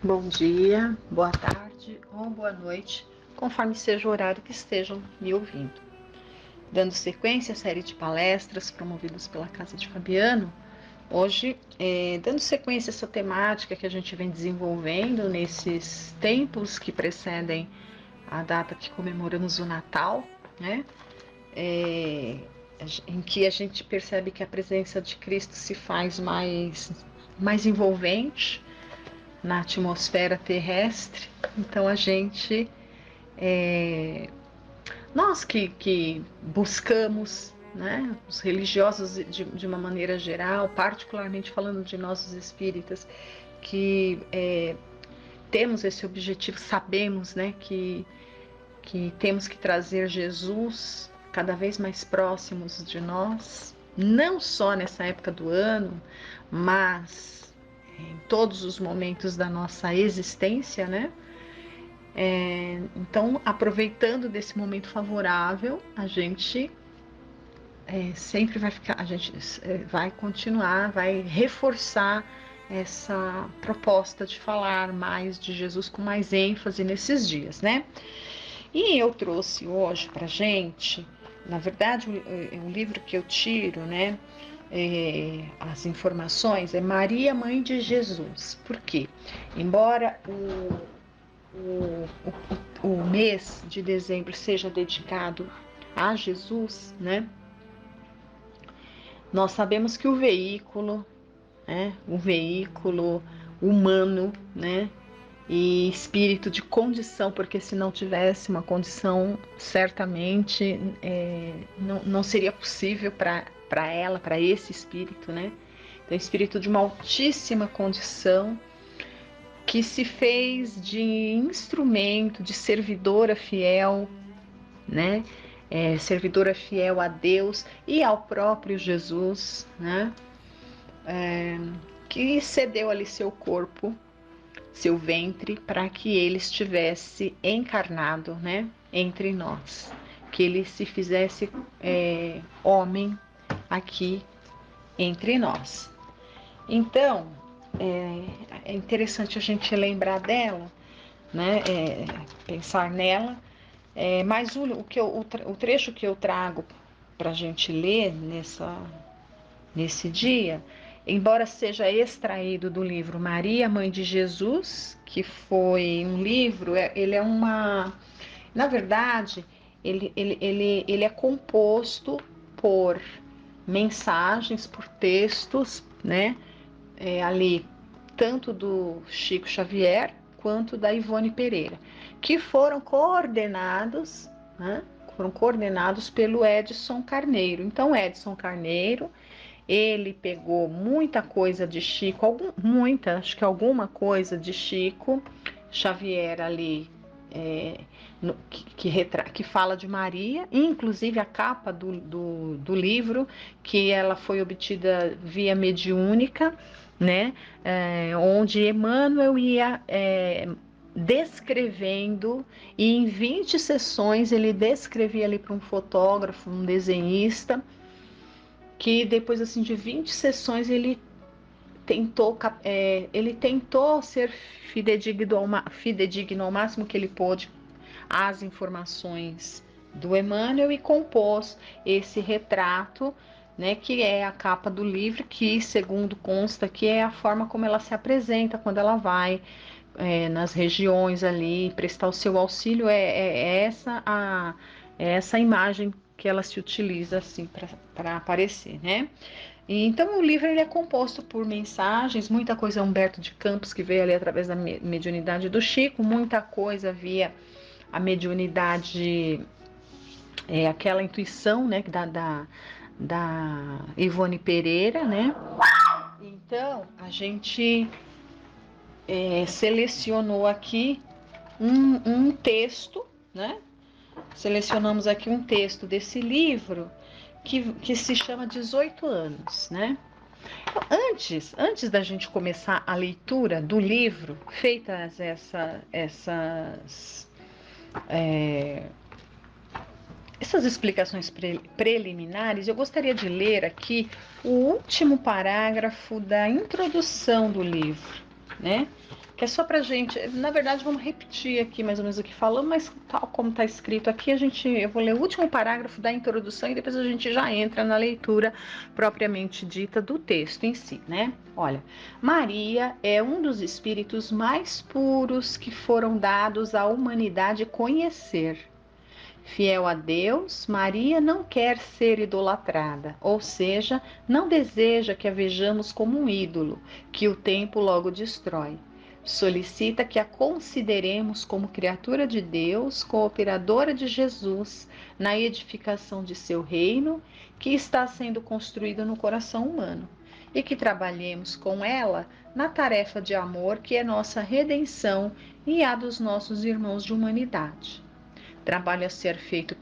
Bom dia, boa tarde ou boa noite, conforme seja o horário que estejam me ouvindo. Dando sequência à série de palestras promovidas pela Casa de Fabiano, hoje, dando sequência a essa temática que a gente vem desenvolvendo nesses tempos que precedem a data que comemoramos o Natal, né? Em que a gente percebe que a presença de Cristo se faz mais envolvente na atmosfera terrestre. Então a gente, nós que buscamos, né, os religiosos de uma maneira geral, particularmente falando de nós os espíritas, que temos esse objetivo, sabemos, né, que temos que trazer Jesus cada vez mais próximos de nós, não só nessa época do ano, mas em todos os momentos da nossa existência, né? Então, aproveitando desse momento favorável, a gente sempre vai ficar, a gente vai continuar, vai reforçar essa proposta de falar mais de Jesus com mais ênfase nesses dias, né? E eu trouxe hoje pra gente, na verdade, o livro que eu tiro, né? As informações é Maria, Mãe de Jesus. Por quê? Embora o mês de dezembro seja dedicado a Jesus, né? Nós sabemos que o veículo humano, né? E espírito de condição, porque se não tivesse uma condição, certamente não seria possível para ela, para esse espírito, né? Então, espírito de uma altíssima condição, que se fez de instrumento, de servidora fiel, né? Servidora fiel a Deus e ao próprio Jesus, né? Que cedeu ali seu corpo, seu ventre, para que ele estivesse encarnado, né, entre nós, que ele se fizesse homem aqui entre nós. Então, é interessante a gente lembrar dela, né, pensar nela, mas o trecho que eu trago para a gente ler nesse dia, embora seja extraído do livro Maria, Mãe de Jesus, que foi um livro, ele é uma... Na verdade, ele é composto por mensagens, por textos, né? Ali, tanto do Chico Xavier, quanto da Ivone Pereira, que foram coordenados, né? Foram coordenados pelo Edson Carneiro. Então, Edson Carneiro, ele pegou muita coisa de Chico, acho que alguma coisa de Chico Xavier ali, que fala de Maria, inclusive a capa do livro, que ela foi obtida via mediúnica, né? Onde Emmanuel ia descrevendo, e em 20 sessões ele descrevia ali para um fotógrafo, um desenhista, que depois assim de 20 sessões ele tentou ser fidedigno ao máximo que ele pôde às informações do Emmanuel, e compôs esse retrato, né, que é a capa do livro, que segundo consta que é a forma como ela se apresenta quando ela vai nas regiões ali prestar o seu auxílio. Essa imagem que ela se utiliza assim para aparecer, né? E, então o livro ele é composto por mensagens, muita coisa Humberto de Campos, que veio ali através da mediunidade do Chico, muita coisa via a mediunidade, aquela intuição, né, da Ivone Pereira, né? Então a gente selecionou aqui um texto, né? Selecionamos aqui um texto desse livro que se chama 18 anos, né? Antes da gente começar a leitura do livro, feitas essas explicações preliminares, eu gostaria de ler aqui o último parágrafo da introdução do livro, né? que é só pra gente, na verdade vamos repetir aqui mais ou menos o que falamos, mas tal como está escrito aqui, eu vou ler o último parágrafo da introdução e depois a gente já entra na leitura propriamente dita do texto em si, né? Olha, Maria é um dos espíritos mais puros que foram dados à humanidade conhecer. Fiel a Deus, Maria não quer ser idolatrada, ou seja, não deseja que a vejamos como um ídolo, que o tempo logo destrói. Solicita que a consideremos como criatura de Deus, cooperadora de Jesus, na edificação de seu reino, que está sendo construído no coração humano, e que trabalhemos com ela na tarefa de amor que é nossa redenção e a dos nossos irmãos de humanidade. Trabalho a ser feito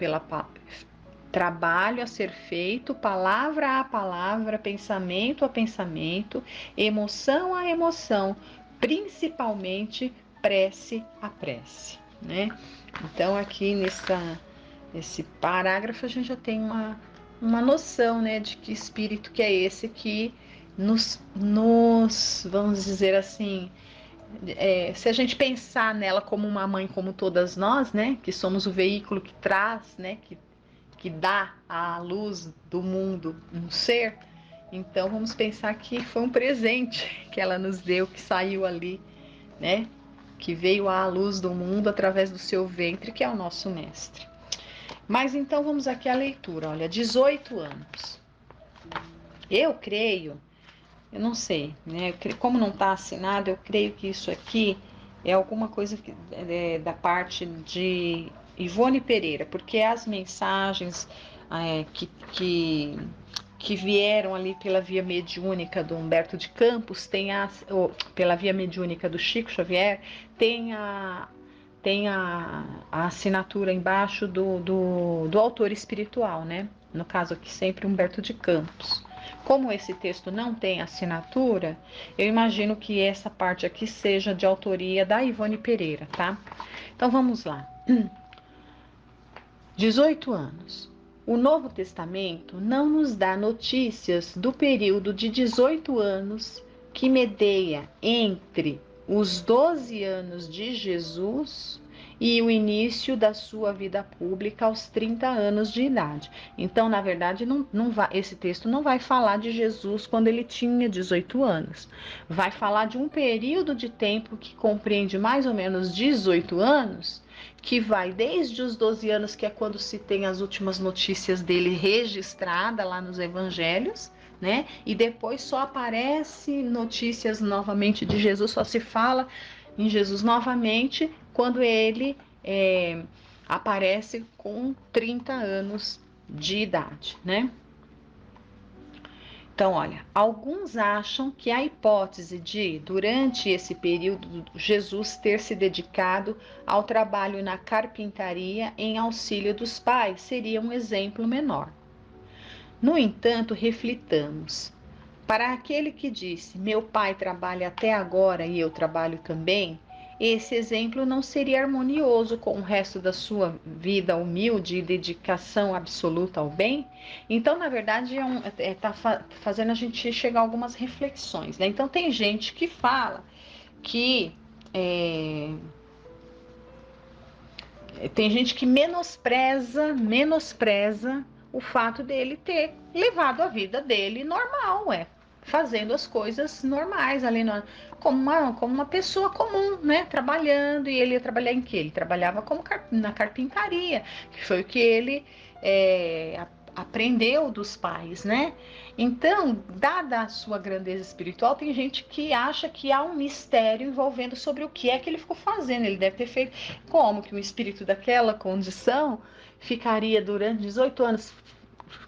palavra a palavra, pensamento a pensamento, emoção a emoção, principalmente prece a prece, né? Então aqui nesse parágrafo a gente já tem uma noção, né, de que espírito que é esse que nos vamos dizer assim, se a gente pensar nela como uma mãe, como todas nós, né, que somos o veículo que traz, né, que dá à luz do mundo um ser, então vamos pensar que foi um presente que ela nos deu, que saiu ali, né, que veio à luz do mundo através do seu ventre, que é o nosso mestre. Mas então vamos aqui à leitura, olha, 18 anos. Eu creio, eu não sei, né? Como não está assinado, eu creio que isso aqui é alguma coisa da parte de Ivone Pereira, porque as mensagens que vieram ali pela via mediúnica do Humberto de Campos, pela via mediúnica do Chico Xavier, tem a assinatura embaixo do autor espiritual, né? No caso aqui sempre Humberto de Campos. Como esse texto não tem assinatura, eu imagino que essa parte aqui seja de autoria da Ivone Pereira, tá? Então vamos lá. 18 anos. O Novo Testamento não nos dá notícias do período de 18 anos que medeia entre os 12 anos de Jesus e o início da sua vida pública aos 30 anos de idade. Então, na verdade, esse texto não vai falar de Jesus quando ele tinha 18 anos. Vai falar de um período de tempo que compreende mais ou menos 18 anos, que vai desde os 12 anos, que é quando se tem as últimas notícias dele registrada lá nos evangelhos, né? E depois só aparece notícias novamente de Jesus, só se fala em Jesus novamente quando ele aparece com 30 anos de idade, né? Então, olha, alguns acham que a hipótese de, durante esse período, Jesus ter se dedicado ao trabalho na carpintaria em auxílio dos pais seria um exemplo menor. No entanto, reflitamos. Para aquele que disse, meu pai trabalha até agora e eu trabalho também, esse exemplo não seria harmonioso com o resto da sua vida humilde e dedicação absoluta ao bem? Então, na verdade, está fazendo a gente chegar a algumas reflexões, né? Então, tem gente que fala que... tem gente que menospreza o fato dele ter levado a vida dele normal, fazendo as coisas normais ali, como uma pessoa comum, né? Trabalhando, e ele ia trabalhar em quê? Ele trabalhava na carpintaria, que foi o que ele aprendeu dos pais, né? Então, dada a sua grandeza espiritual, tem gente que acha que há um mistério envolvendo sobre o que é que ele ficou fazendo. Ele deve ter feito como que um espírito daquela condição ficaria durante 18 anos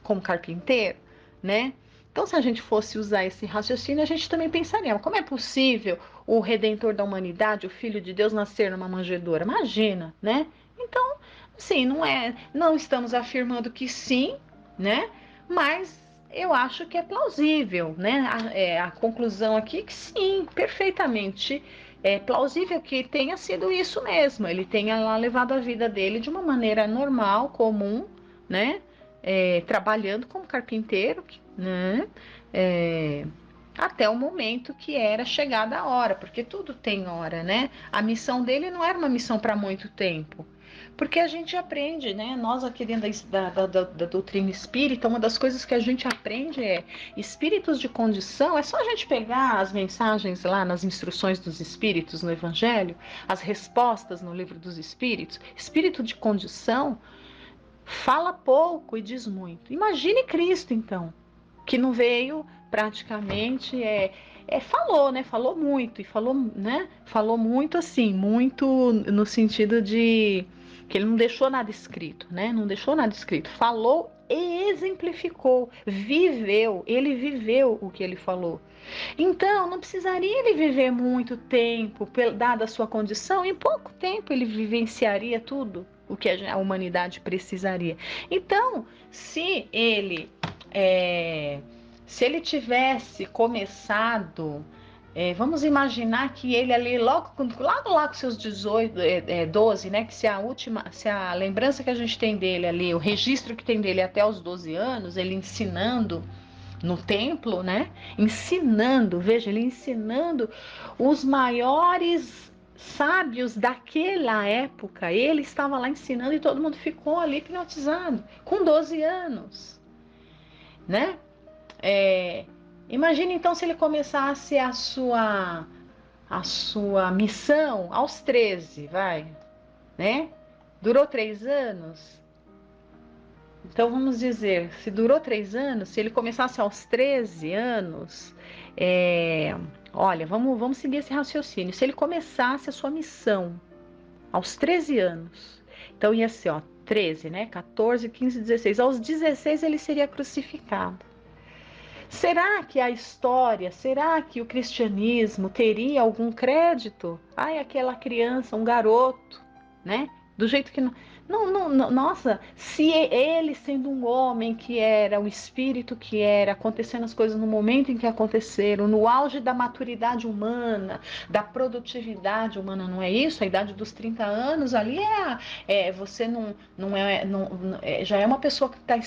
como carpinteiro, né? Então, se a gente fosse usar esse raciocínio, a gente também pensaria, como é possível o Redentor da humanidade, o Filho de Deus, nascer numa manjedoura? Imagina, né? Então, assim, não estamos afirmando que sim, né? Mas eu acho que é plausível, né? A conclusão aqui é que sim, perfeitamente é plausível que tenha sido isso mesmo. Ele tenha lá levado a vida dele de uma maneira normal, comum, né? Trabalhando como carpinteiro, né? até o momento que era chegada a hora, porque tudo tem hora, né? A missão dele não era uma missão para muito tempo. Porque a gente aprende, né? Nós aqui dentro da doutrina espírita, uma das coisas que a gente aprende é espíritos de condição. É só a gente pegar as mensagens lá nas instruções dos espíritos no Evangelho, as respostas no livro dos espíritos. Espírito de condição fala pouco e diz muito. Imagine Cristo, então, que não veio praticamente, falou, né? Falou muito, e falou, né? Falou muito assim, muito no sentido de que ele não deixou nada escrito, né? Não deixou nada escrito. Falou e exemplificou, viveu, ele viveu o que ele falou. Então, não precisaria ele viver muito tempo, dada a sua condição, em pouco tempo ele vivenciaria tudo o que a humanidade precisaria. Então, se ele tivesse começado, vamos imaginar que ele ali, logo lá com seus 18, 12, né? Que se a lembrança que a gente tem dele ali, o registro que tem dele até os 12 anos, ele ensinando no templo, né? Ensinando, veja, ele ensinando os maiores sábios daquela época. Ele estava lá ensinando e todo mundo ficou ali hipnotizado, com 12 anos, né? Imagine então se ele começasse a sua missão aos 13, vai, né? Durou 3 anos. Então vamos dizer, se durou 3 anos, se ele começasse aos 13 anos, olha, vamos seguir esse raciocínio. Se ele começasse a sua missão aos 13 anos, então ia ser, 13, né? 14, 15, 16. Aos 16 ele seria crucificado. Será que a história, será que o cristianismo teria algum crédito? Ai, aquela criança, um garoto, né? Do jeito que não, nossa, se ele sendo um homem que era, um espírito que era, acontecendo as coisas no momento em que aconteceram, no auge da maturidade humana, da produtividade humana, não é isso? A idade dos 30 anos ali você já é uma pessoa que está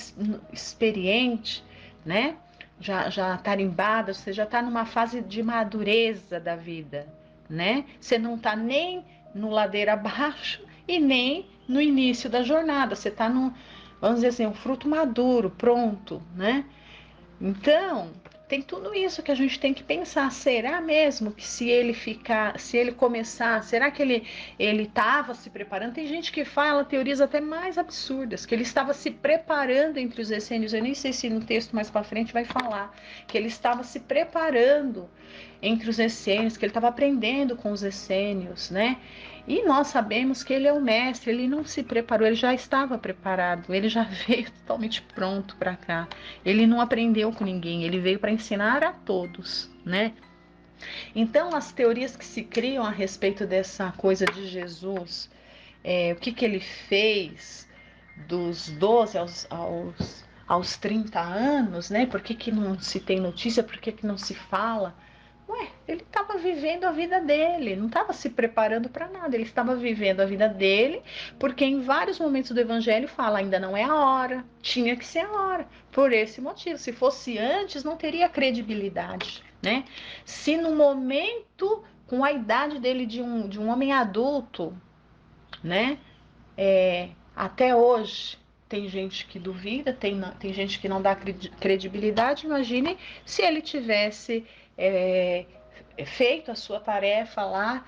experiente, né? Já tarimbada, você já está numa fase de madureza da vida, né? Você não está nem no ladeira abaixo e nem no início da jornada. Você está vamos dizer assim, um fruto maduro, pronto, né? Então, tem tudo isso que a gente tem que pensar. Será mesmo que se ele começar, será que ele estava se preparando? Tem gente que fala teorias até mais absurdas, que ele estava se preparando entre os essênios. Eu nem sei se no texto mais para frente vai falar que ele estava se preparando entre os essênios, que ele estava aprendendo com os essênios, né? E nós sabemos que ele é o mestre, ele não se preparou, ele já estava preparado, ele já veio totalmente pronto para cá. Ele não aprendeu com ninguém, ele veio para ensinar a todos, né? Então, as teorias que se criam a respeito dessa coisa de Jesus, o que ele fez dos 12 aos 30 anos, né? Por que não se tem notícia, por que não se fala? Ele estava vivendo a vida dele, não estava se preparando para nada, ele estava vivendo a vida dele, porque em vários momentos do evangelho fala, ainda não é a hora, tinha que ser a hora, por esse motivo. Se fosse antes, não teria credibilidade, né? Se no momento, com a idade dele de um homem adulto, né? Até hoje, tem gente que duvida, tem gente que não dá credibilidade. Imagine se ele tivesse feito a sua tarefa lá,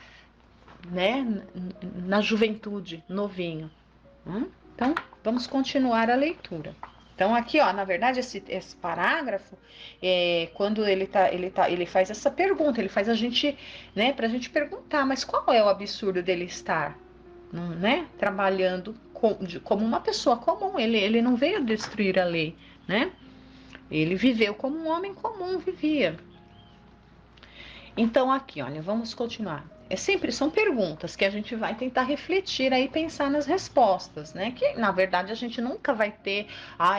né, na juventude, novinho. Então, vamos continuar a leitura. Então, aqui, na verdade, esse parágrafo, quando ele faz essa pergunta, ele faz a gente, né, para a gente perguntar, mas qual é o absurdo dele estar, né, trabalhando como uma pessoa comum? Ele não veio destruir a lei, né? Ele viveu como um homem comum vivia. Então, aqui, olha, vamos continuar. São perguntas que a gente vai tentar refletir aí, pensar nas respostas, né? Que, na verdade, a gente nunca vai ter,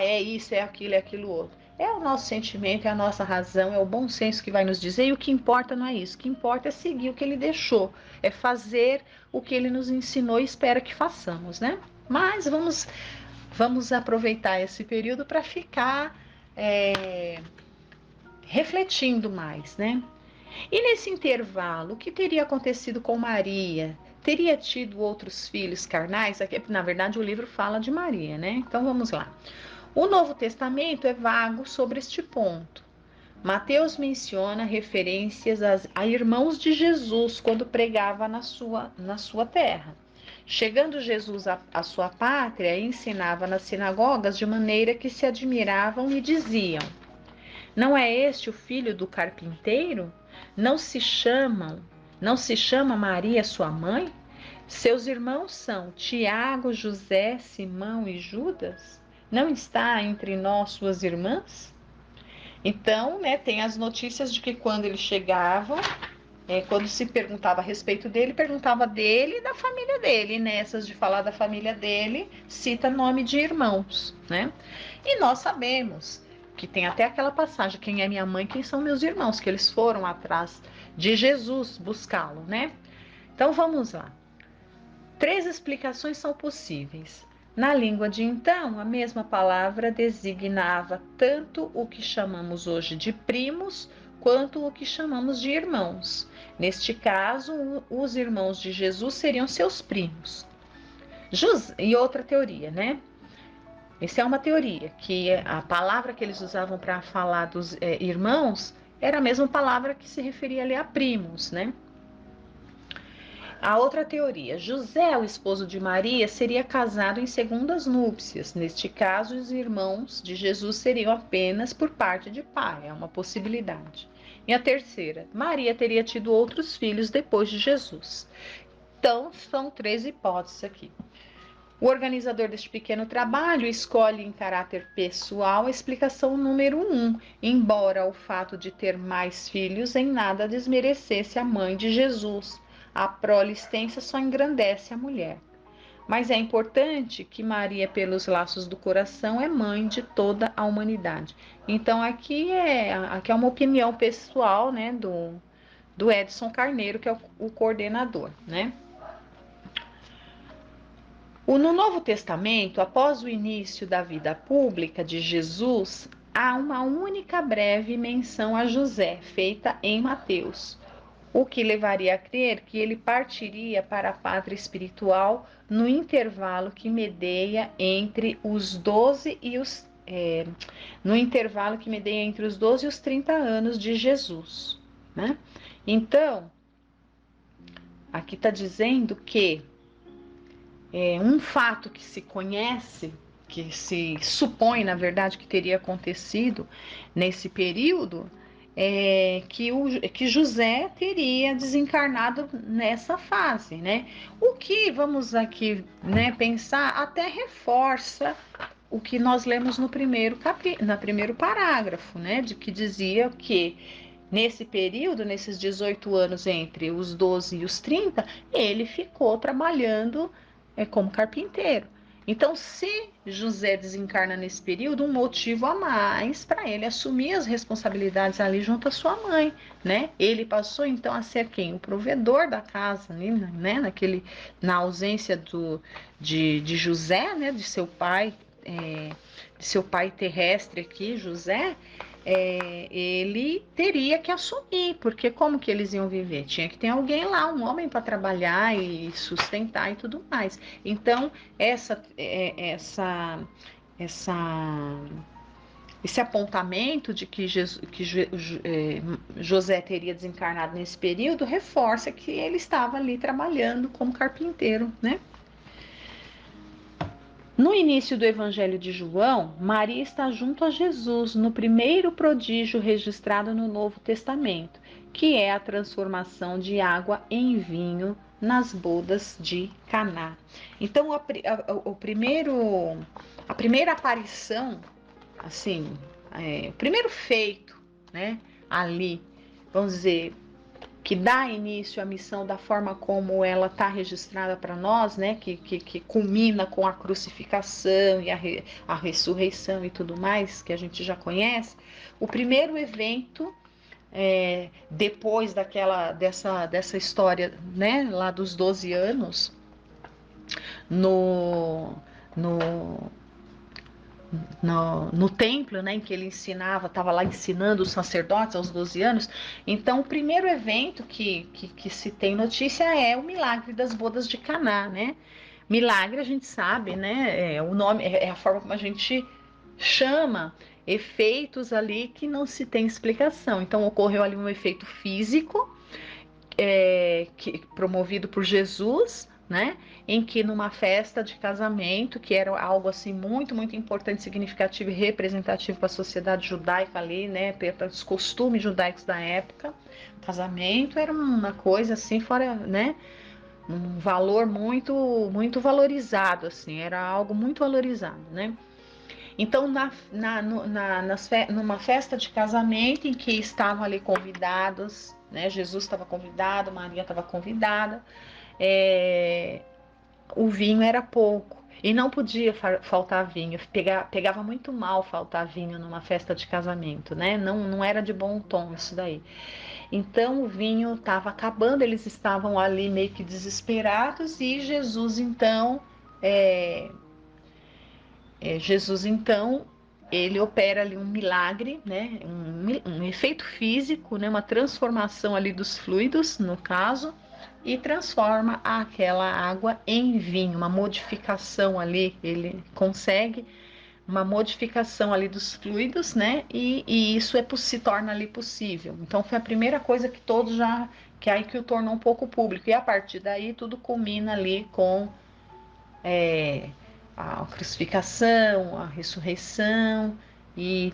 é isso, é aquilo outro. É o nosso sentimento, é a nossa razão, é o bom senso que vai nos dizer, e o que importa não é isso. O que importa é seguir o que ele deixou, é fazer o que ele nos ensinou e espera que façamos, né? Mas vamos aproveitar esse período para ficar refletindo mais, né? E nesse intervalo, o que teria acontecido com Maria? Teria tido outros filhos carnais? Aqui, na verdade, o livro fala de Maria, né? Então vamos lá. O Novo Testamento é vago sobre este ponto. Mateus menciona referências a irmãos de Jesus quando pregava na sua terra. Chegando Jesus à sua pátria, ensinava nas sinagogas de maneira que se admiravam e diziam: não é este o filho do carpinteiro? Não se chama Maria sua mãe? Seus irmãos são Tiago, José, Simão e Judas? Não está entre nós suas irmãs? Então, né, tem as notícias de que quando eles chegavam, quando se perguntava a respeito dele, perguntava dele e da família dele. Nessas de falar da família dele, cita nome de irmãos, né? E nós sabemos que tem até aquela passagem, quem é minha mãe, quem são meus irmãos, que eles foram atrás de Jesus buscá-lo, né? Então vamos lá. 3 explicações são possíveis. Na língua de então, a mesma palavra designava tanto o que chamamos hoje de primos, quanto o que chamamos de irmãos. Neste caso, os irmãos de Jesus seriam seus primos. E outra teoria, né? Essa é uma teoria, que a palavra que eles usavam para falar dos irmãos era a mesma palavra que se referia ali a primos, né? A outra teoria, José, o esposo de Maria, seria casado em segundas núpcias. Neste caso, os irmãos de Jesus seriam apenas por parte de pai, é uma possibilidade. E a terceira, Maria teria tido outros filhos depois de Jesus. Então, são 3 hipóteses aqui. O organizador deste pequeno trabalho escolhe em caráter pessoal a explicação número 1, embora o fato de ter mais filhos em nada desmerecesse a mãe de Jesus. A prole extensa só engrandece a mulher. Mas é importante que Maria, pelos laços do coração, é mãe de toda a humanidade. Então aqui é uma opinião pessoal, né, do Edson Carneiro, que é o coordenador, né? No Novo Testamento, após o início da vida pública de Jesus, há uma única breve menção a José, feita em Mateus, o que levaria a crer que ele partiria para a pátria espiritual no intervalo que medeia entre os 12 e os 30 anos de Jesus, né? Então, aqui está dizendo que um fato que se conhece, que se supõe, na verdade, que teria acontecido nesse período, que José teria desencarnado nessa fase, né? O que, vamos aqui, né, pensar, até reforça o que nós lemos no primeiro parágrafo, né? De que dizia que nesse período, nesses 18 anos entre os 12 e os 30, ele ficou trabalhando como carpinteiro. Então, se José desencarna nesse período, um motivo a mais para ele assumir as responsabilidades ali junto à sua mãe, né? Ele passou então a ser quem? O provedor da casa, né? Na ausência de José, né? De seu pai terrestre aqui, José. Ele teria que assumir, porque como que eles iam viver? Tinha que ter alguém lá, um homem para trabalhar e sustentar e tudo mais. Então, esse apontamento de que José teria desencarnado nesse período reforça que ele estava ali trabalhando como carpinteiro, né? No início do Evangelho de João, Maria está junto a Jesus no primeiro prodígio registrado no Novo Testamento, que é a transformação de água em vinho nas bodas de Caná. Então, a primeira aparição, assim, o primeiro feito, né, ali, vamos dizer, que dá início à missão da forma como ela está registrada para nós, né? Que culmina com a crucificação e a ressurreição e tudo mais, que a gente já conhece. O primeiro evento, depois dessa história, né? Lá dos 12 anos, no templo, né, em que ele ensinava, estava lá ensinando os sacerdotes aos 12 anos. Então, o primeiro evento que se tem notícia é o milagre das bodas de Caná, né? Milagre, a gente sabe, né? O nome é a forma como a gente chama efeitos ali que não se tem explicação. Então, ocorreu ali um efeito físico, promovido por Jesus, né? Em que numa festa de casamento, que era algo assim muito, muito importante, significativo e representativo para a sociedade judaica ali, né? Pelos costumes judaicos da época, casamento era uma coisa assim fora, né? Um valor muito, muito valorizado, assim, era algo muito valorizado, né? Então, numa festa de casamento em que estavam ali convidados, né? Jesus estava convidado, Maria estava convidada, é, o vinho era pouco e não podia faltar vinho. Pegava muito mal faltar vinho numa festa de casamento, né? Não era de bom tom isso daí. Então o vinho estava acabando, eles estavam ali meio que desesperados e é, Jesus então ele opera ali um milagre, né? Um efeito físico, né? Uma transformação ali dos fluidos, no caso, e transforma aquela água em vinho, uma modificação ali, ele consegue uma modificação ali dos fluidos, né? E isso se torna ali possível. Então foi a primeira coisa que todos já, que aí que o tornou um pouco público. E a partir daí tudo culmina ali com é, a crucificação, a ressurreição e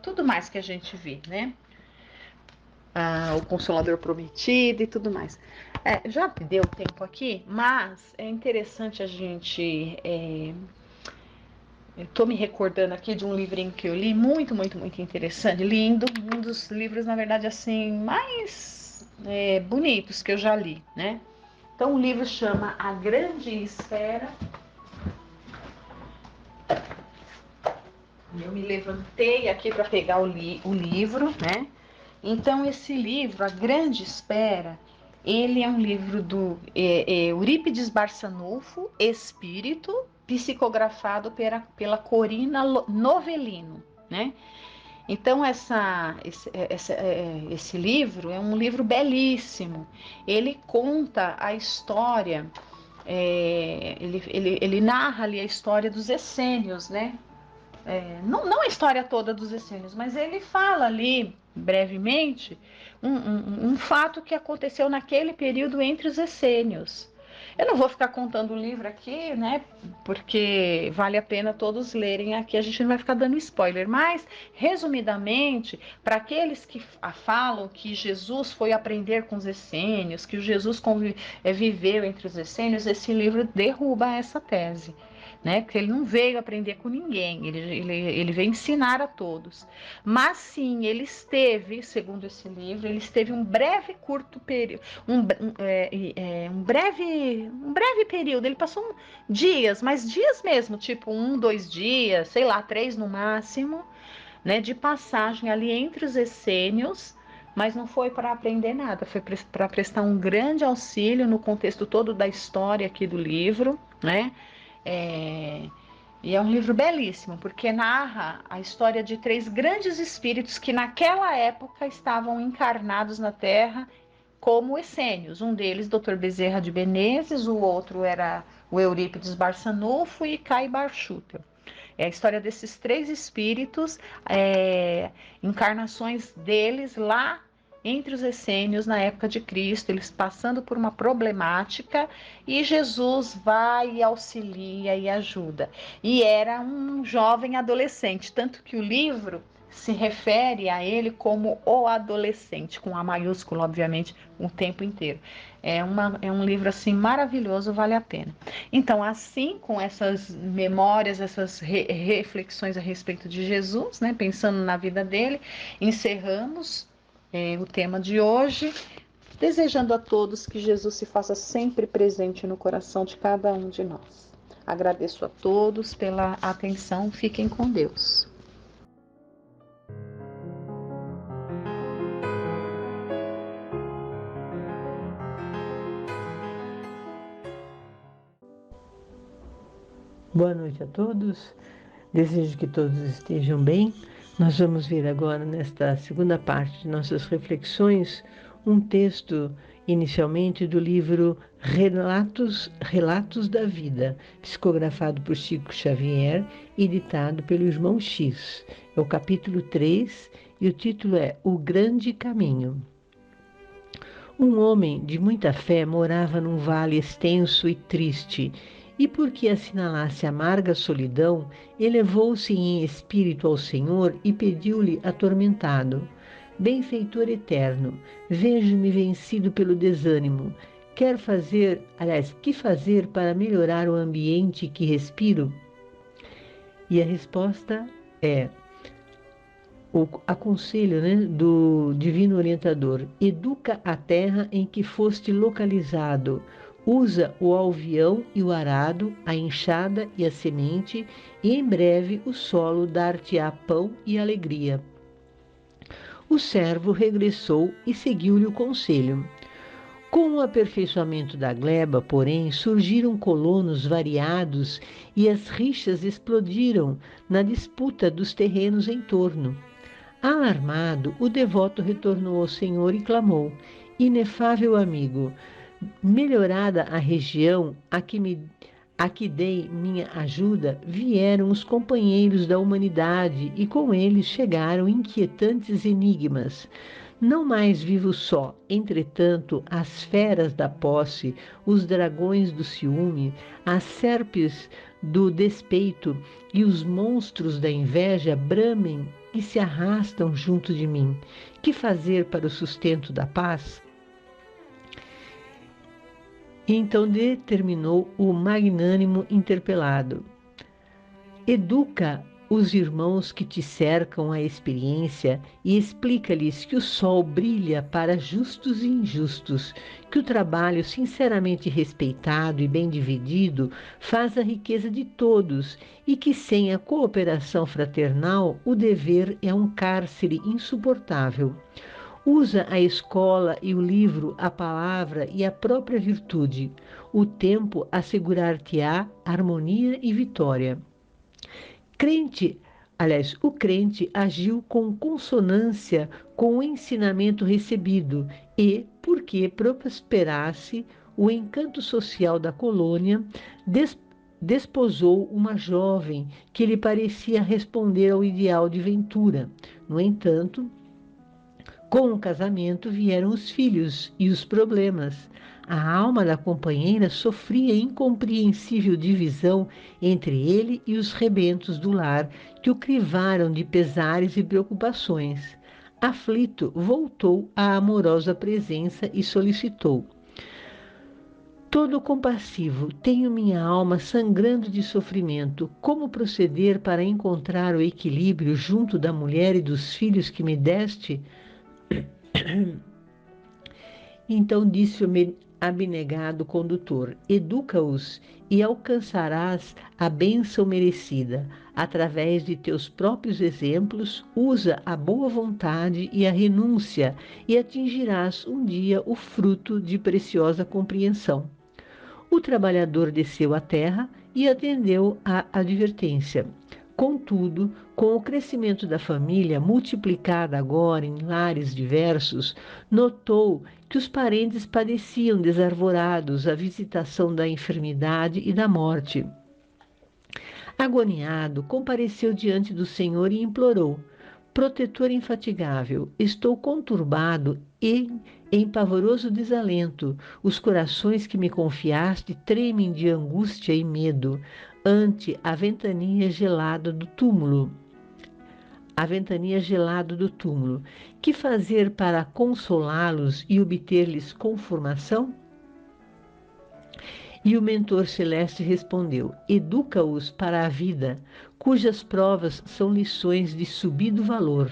tudo mais que a gente vê, né? O Consolador Prometido e tudo mais. Já deu tempo aqui, mas é interessante a gente. Estou me recordando aqui de um livrinho que eu li, muito, muito, muito interessante, lindo, um dos livros, na verdade, assim, mais bonitos que eu já li, né? Então o livro chama A Grande Esfera. Eu me levantei aqui para pegar o livro, né? Então esse livro, A Grande Espera, ele é um livro do Eurípides Barçanufo, Espírito, psicografado pela Corina Novellino, né? Então esse livro é um livro belíssimo. Ele conta a história, ele narra ali a história dos essênios, né? Não a história toda dos essênios, mas ele fala ali brevemente um fato que aconteceu naquele período entre os essênios. Eu não vou ficar contando o livro aqui, né? Porque vale a pena todos lerem aqui. A gente não vai ficar dando spoiler, mas resumidamente, para aqueles que falam que Jesus foi aprender com os essênios, que Jesus viveu entre os essênios, esse livro derruba essa tese, né? Porque ele não veio aprender com ninguém, ele veio ensinar a todos. Mas sim, ele esteve, segundo esse livro, ele esteve um breve curto período, um breve período. Ele passou dias, mas dias mesmo, tipo 2 dias, sei lá, 3 no máximo, né? De passagem ali entre os essênios. Mas não foi para aprender nada, foi para prestar um grande auxílio no contexto todo da história aqui do livro, né? É, e é um livro belíssimo, porque narra a história de 3 grandes espíritos que naquela época estavam encarnados na Terra como essênios. Um deles, Dr. Bezerra de Menezes, o outro era o Eurípides Barçanufo e Kai Barchutel. É a história desses 3 espíritos, encarnações deles lá entre os essênios na época de Cristo, eles passando por uma problemática e Jesus vai e auxilia e ajuda. E era um jovem adolescente, tanto que o livro se refere a ele como o adolescente, com A maiúsculo, obviamente, o tempo inteiro. É um livro assim maravilhoso, vale a pena. Então, assim, com essas memórias, essas reflexões a respeito de Jesus, né, pensando na vida dele, encerramos o tema de hoje, desejando a todos que Jesus se faça sempre presente no coração de cada um de nós. Agradeço a todos pela atenção, fiquem com Deus. Boa noite a todos. Desejo que todos estejam bem. Nós vamos ver agora, nesta segunda parte de nossas reflexões, um texto, inicialmente, do livro Relatos da Vida, psicografado por Chico Xavier e ditado pelo irmão X. É o capítulo 3 e o título é O Grande Caminho. Um homem de muita fé morava num vale extenso e triste, e porque assinalasse amarga solidão, elevou-se em espírito ao Senhor e pediu-lhe atormentado: Benfeitor eterno, vejo-me vencido pelo desânimo. Que fazer para melhorar o ambiente que respiro? E a resposta é o aconselho, né, do Divino Orientador: educa a terra em que foste localizado, usa o alvião e o arado, a enxada e a semente, e em breve o solo dar-te-á pão e alegria. O servo regressou e seguiu-lhe o conselho. Com o aperfeiçoamento da gleba, porém, surgiram colonos variados e as rixas explodiram na disputa dos terrenos em torno. Alarmado, o devoto retornou ao Senhor e clamou: Inefável amigo, melhorada a região a que dei minha ajuda, vieram os companheiros da humanidade e com eles chegaram inquietantes enigmas. Não mais vivo só, entretanto, as feras da posse, os dragões do ciúme, as serpes do despeito e os monstros da inveja bramem e se arrastam junto de mim. Que fazer para o sustento da paz? Então determinou o magnânimo interpelado: educa os irmãos que te cercam a experiência e explica-lhes que o sol brilha para justos e injustos, que o trabalho sinceramente respeitado e bem dividido faz a riqueza de todos e que sem a cooperação fraternal o dever é um cárcere insuportável. Usa a escola e o livro, a palavra e a própria virtude. O tempo assegurar-te-á harmonia e vitória. O crente agiu com consonância com o ensinamento recebido e, porque prosperasse o encanto social da colônia, desposou uma jovem que lhe parecia responder ao ideal de ventura. No entanto, com o casamento vieram os filhos e os problemas. A alma da companheira sofria incompreensível divisão entre ele e os rebentos do lar que o crivaram de pesares e preocupações. Aflito, voltou à amorosa presença e solicitou: Todo compassivo, tenho minha alma sangrando de sofrimento. Como proceder para encontrar o equilíbrio junto da mulher e dos filhos que me deste? Então disse o abnegado condutor: educa-os e alcançarás a bênção merecida. Através de teus próprios exemplos, usa a boa vontade e a renúncia e atingirás um dia o fruto de preciosa compreensão. O trabalhador desceu à terra e atendeu à advertência. Contudo, com o crescimento da família, multiplicada agora em lares diversos, notou que os parentes padeciam desarvorados a visitação da enfermidade e da morte. Agoniado, compareceu diante do Senhor e implorou: Protetor infatigável, estou conturbado e em pavoroso desalento. Os corações que me confiaste tremem de angústia e medo ante a ventania gelada do túmulo. Que fazer para consolá-los e obter-lhes conformação? E o mentor celeste respondeu: educa-os para a vida, cujas provas são lições de subido valor.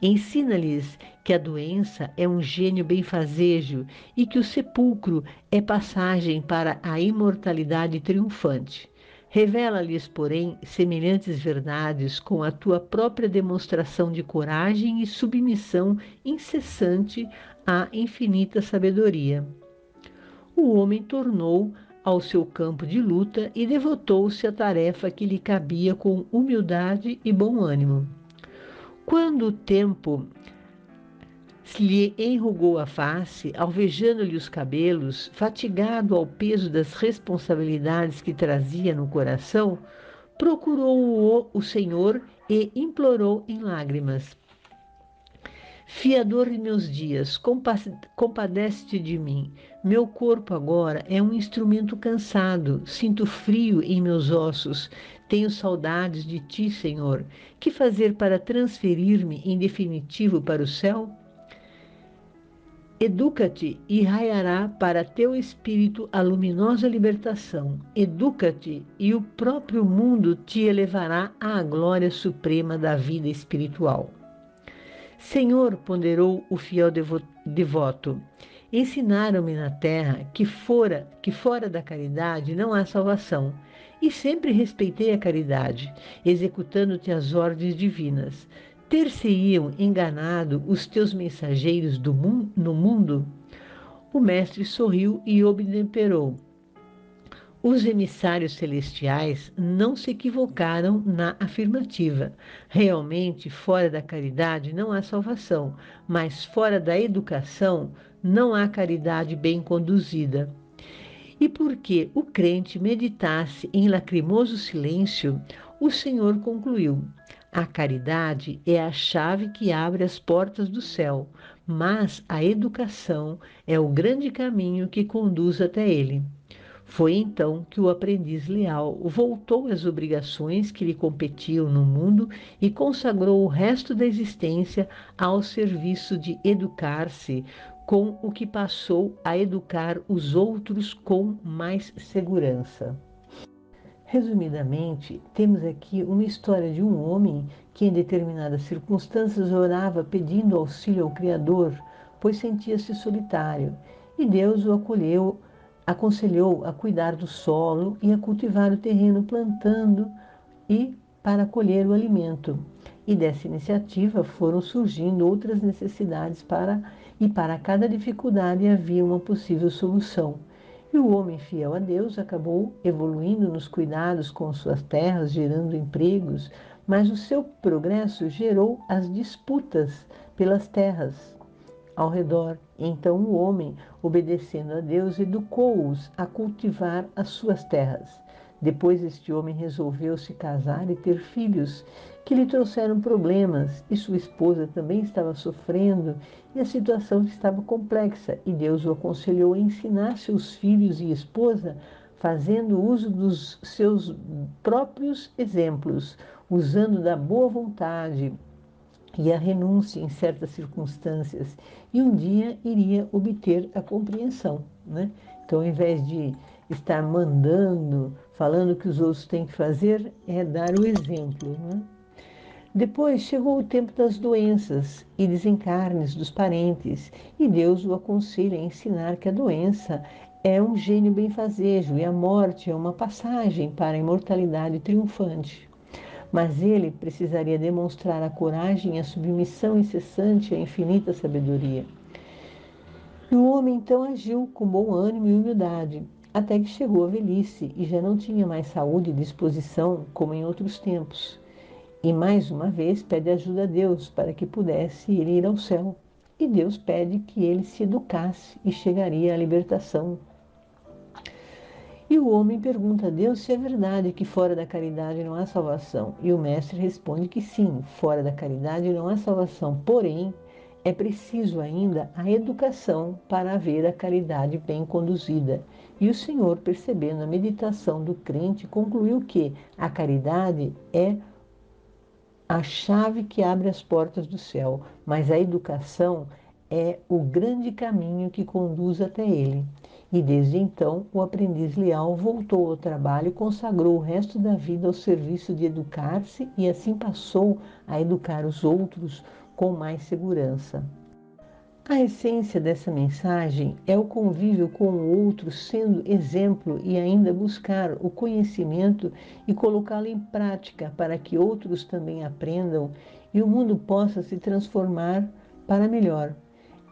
Ensina-lhes que a doença é um gênio benfazejo e que o sepulcro é passagem para a imortalidade triunfante. Revela-lhes, porém, semelhantes verdades com a tua própria demonstração de coragem e submissão incessante à infinita sabedoria. O homem tornou ao seu campo de luta e devotou-se à tarefa que lhe cabia com humildade e bom ânimo. Quando o tempo lhe enrugou a face, alvejando-lhe os cabelos, fatigado ao peso das responsabilidades que trazia no coração, procurou o Senhor e implorou em lágrimas: Fiador de meus dias, compadece-te de mim. Meu corpo agora é um instrumento cansado, sinto frio em meus ossos, tenho saudades de ti, Senhor. Que fazer para transferir-me em definitivo para o céu? Educa-te e raiará para teu espírito a luminosa libertação. Educa-te e o próprio mundo te elevará à glória suprema da vida espiritual. Senhor, ponderou o fiel devoto, ensinaram-me na terra que fora da caridade não há salvação, e sempre respeitei a caridade, executando-te as ordens divinas. Ter-se-iam enganado os teus mensageiros no mundo? O mestre sorriu e obtemperou. Os emissários celestiais não se equivocaram na afirmativa. Realmente, fora da caridade não há salvação, mas fora da educação não há caridade bem conduzida. E porque o crente meditasse em lacrimoso silêncio, o Senhor concluiu: a caridade é a chave que abre as portas do céu, mas a educação é o grande caminho que conduz até ele. Foi então que o aprendiz leal voltou às obrigações que lhe competiam no mundo e consagrou o resto da existência ao serviço de educar-se, com o que passou a educar os outros com mais segurança. Resumidamente, temos aqui uma história de um homem que, em determinadas circunstâncias, orava pedindo auxílio ao Criador, pois sentia-se solitário, e Deus o aconselhou a cuidar do solo e a cultivar o terreno, plantando e para colher o alimento. E dessa iniciativa foram surgindo outras necessidades e para cada dificuldade havia uma possível solução. E o homem fiel a Deus acabou evoluindo nos cuidados com suas terras, gerando empregos, mas o seu progresso gerou as disputas pelas terras ao redor. Então o homem, obedecendo a Deus, educou-os a cultivar as suas terras. Depois este homem resolveu se casar e ter filhos, que lhe trouxeram problemas, e sua esposa também estava sofrendo, e a situação estava complexa, e Deus o aconselhou a ensinar seus filhos e esposa, fazendo uso dos seus próprios exemplos, usando da boa vontade e a renúncia em certas circunstâncias, e um dia iria obter a compreensão, né? Então, ao invés de estar mandando, falando o que os outros têm que fazer, é dar o exemplo, né? Depois chegou o tempo das doenças e desencarnes dos parentes, e Deus o aconselha a ensinar que a doença é um gênio benfazejo e a morte é uma passagem para a imortalidade triunfante. Mas ele precisaria demonstrar a coragem e a submissão incessante à infinita sabedoria. E o homem então agiu com bom ânimo e humildade, até que chegou a velhice e já não tinha mais saúde e disposição como em outros tempos. E mais uma vez pede ajuda a Deus para que pudesse ele ir ao céu. E Deus pede que ele se educasse e chegaria à libertação. E o homem pergunta a Deus se é verdade que fora da caridade não há salvação. E o mestre responde que sim, fora da caridade não há salvação. Porém, é preciso ainda a educação para haver a caridade bem conduzida. E o Senhor, percebendo a meditação do crente, concluiu que a caridade é a chave que abre as portas do céu, mas a educação é o grande caminho que conduz até ele. E desde então, o aprendiz leal voltou ao trabalho e consagrou o resto da vida ao serviço de educar-se e assim passou a educar os outros com mais segurança. A essência dessa mensagem é o convívio com o outro sendo exemplo e ainda buscar o conhecimento e colocá-lo em prática para que outros também aprendam e o mundo possa se transformar para melhor.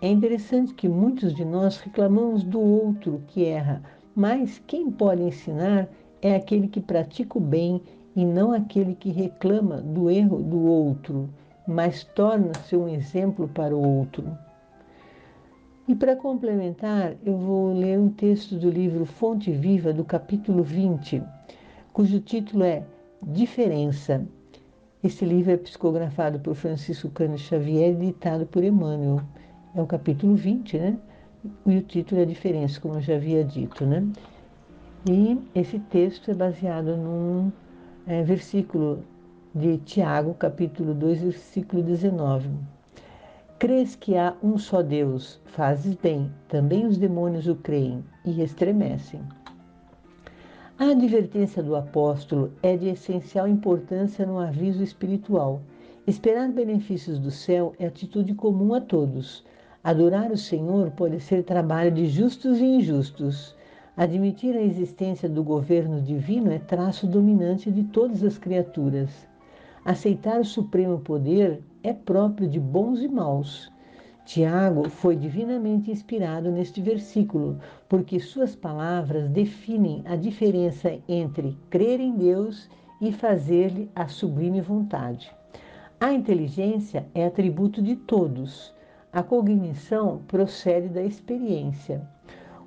É interessante que muitos de nós reclamamos do outro que erra, Mas quem pode ensinar é aquele que pratica o bem e não aquele que reclama do erro do outro, mas torna-se um exemplo para o outro. E para complementar, eu vou ler um texto do livro Fonte Viva, do capítulo 20, cujo título é Diferença. Esse livro é psicografado por Francisco Cândido Xavier e ditado por Emmanuel. É o capítulo 20, né? E o título é Diferença, como eu já havia dito, né? E esse texto é baseado num versículo de Tiago, capítulo 2, versículo 19. Crês que há um só Deus, fazes bem, também os demônios o creem e estremecem. A advertência do apóstolo é de essencial importância no aviso espiritual. Esperar benefícios do céu é atitude comum a todos. Adorar o Senhor pode ser trabalho de justos e injustos. Admitir a existência do governo divino é traço dominante de todas as criaturas. Aceitar o supremo poder é próprio de bons e maus. Tiago foi divinamente inspirado neste versículo, porque suas palavras definem a diferença entre crer em Deus e fazer-lhe a sublime vontade. A inteligência é atributo de todos. A cognição procede da experiência.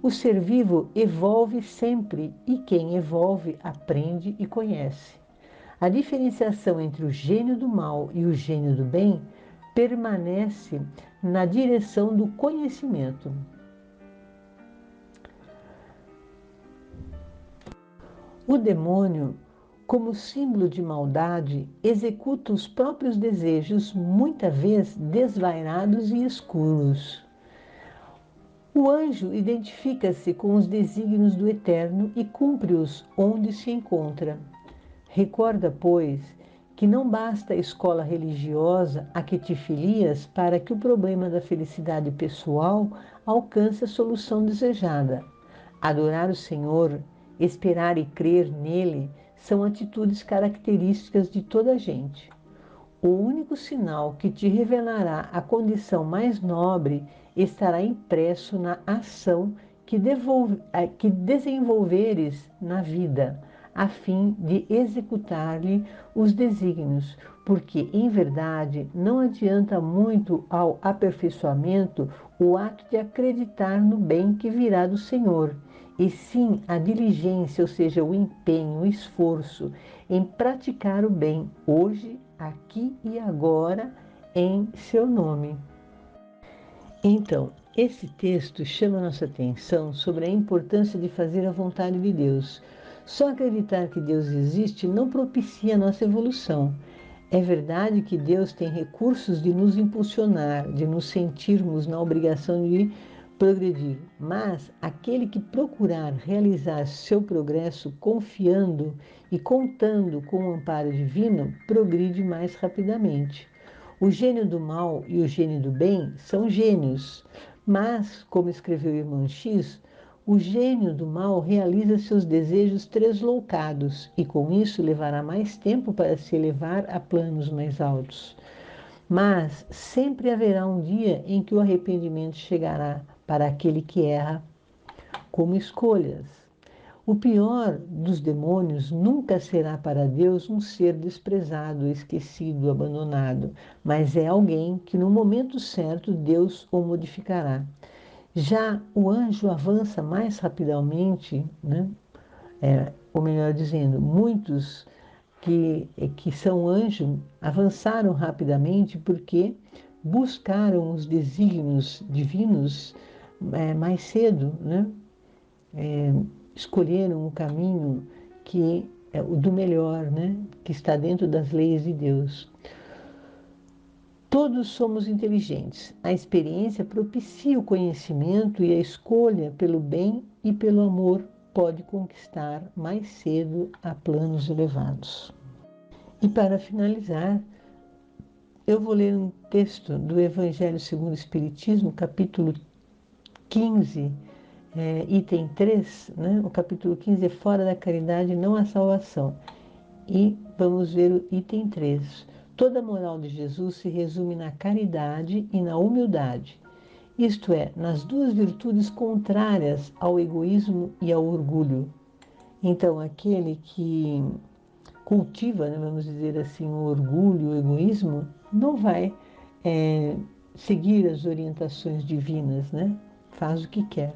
O ser vivo evolve sempre e quem evolve aprende e conhece. A diferenciação entre o gênio do mal e o gênio do bem permanece na direção do conhecimento. O demônio, como símbolo de maldade, executa os próprios desejos, muitas vezes desvairados e escuros. O anjo identifica-se com os desígnios do Eterno e cumpre-os onde se encontra. Recorda, pois, que não basta a escola religiosa a que te filias para que o problema da felicidade pessoal alcance a solução desejada. Adorar o Senhor, esperar e crer nele são atitudes características de toda a gente. O único sinal que te revelará a condição mais nobre estará impresso na ação que desenvolveres na vida, a fim de executar-lhe os desígnios, porque, em verdade, não adianta muito ao aperfeiçoamento o ato de acreditar no bem que virá do Senhor, e sim a diligência, ou seja, o empenho, o esforço em praticar o bem hoje, aqui e agora, em seu nome. Então, esse texto chama nossa atenção sobre a importância de fazer a vontade de Deus. Só acreditar que Deus existe não propicia a nossa evolução. É verdade que Deus tem recursos de nos impulsionar, de nos sentirmos na obrigação de progredir, mas aquele que procurar realizar seu progresso confiando e contando com o amparo divino, progride mais rapidamente. O gênio do mal e o gênio do bem são gênios, mas, como escreveu o irmão X, o gênio do mal realiza seus desejos tresloucados e com isso levará mais tempo para se elevar a planos mais altos. Mas sempre haverá um dia em que o arrependimento chegará para aquele que erra como escolhas. O pior dos demônios nunca será para Deus um ser desprezado, esquecido, abandonado, mas é alguém que no momento certo Deus o modificará. Já o anjo avança mais rapidamente, né? Ou melhor dizendo, muitos que são anjos avançaram rapidamente porque buscaram os desígnios divinos mais cedo, né? Escolheram um caminho que é o do melhor, né? Que está dentro das leis de Deus. Todos somos inteligentes. A experiência propicia o conhecimento e a escolha pelo bem e pelo amor pode conquistar mais cedo a planos elevados. E para finalizar, eu vou ler um texto do Evangelho segundo o Espiritismo, capítulo 15, item 3, né? O capítulo 15 é fora da caridade não há salvação. E vamos ver o item 3. Toda a moral de Jesus se resume na caridade e na humildade. isto é, nas duas virtudes contrárias ao egoísmo e ao orgulho. Então, aquele que cultiva, né, vamos dizer assim, o orgulho, o egoísmo, não vai seguir as orientações divinas, né? Faz o que quer.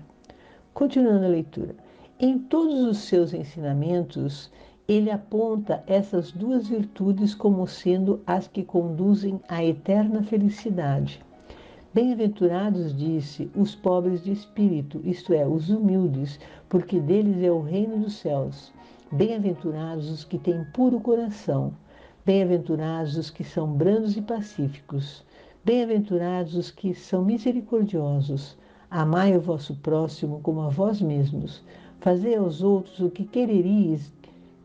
Continuando a leitura. Em todos os seus ensinamentos, ele aponta essas duas virtudes como sendo as que conduzem à eterna felicidade. Bem-aventurados, disse, os pobres de espírito, isto é, os humildes, porque deles é o reino dos céus. Bem-aventurados os que têm puro coração. Bem-aventurados os que são brandos e pacíficos. Bem-aventurados os que são misericordiosos. Amai o vosso próximo como a vós mesmos. Fazei aos outros o que quereríeis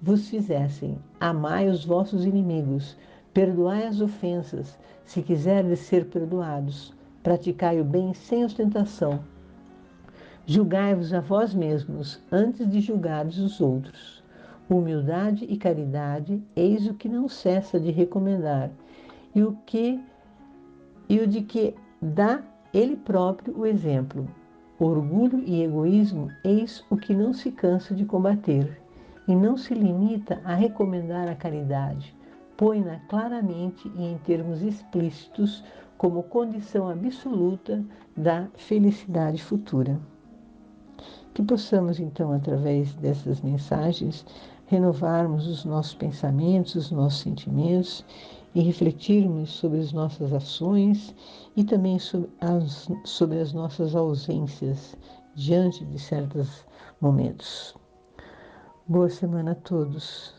vos fizessem. Amai os vossos inimigos. Perdoai as ofensas, se quiserdes ser perdoados. Praticai o bem sem ostentação. Julgai-vos a vós mesmos antes de julgares os outros. Humildade e caridade, eis o que não cessa de recomendar, e o de que dá ele próprio o exemplo. Orgulho e egoísmo, eis o que não se cansa de combater, e não se limita a recomendar a caridade, põe-na claramente e em termos explícitos como condição absoluta da felicidade futura. Que possamos, então, através dessas mensagens, renovarmos os nossos pensamentos, os nossos sentimentos e refletirmos sobre as nossas ações e também sobre as nossas ausências diante de certos momentos. Boa semana a todos.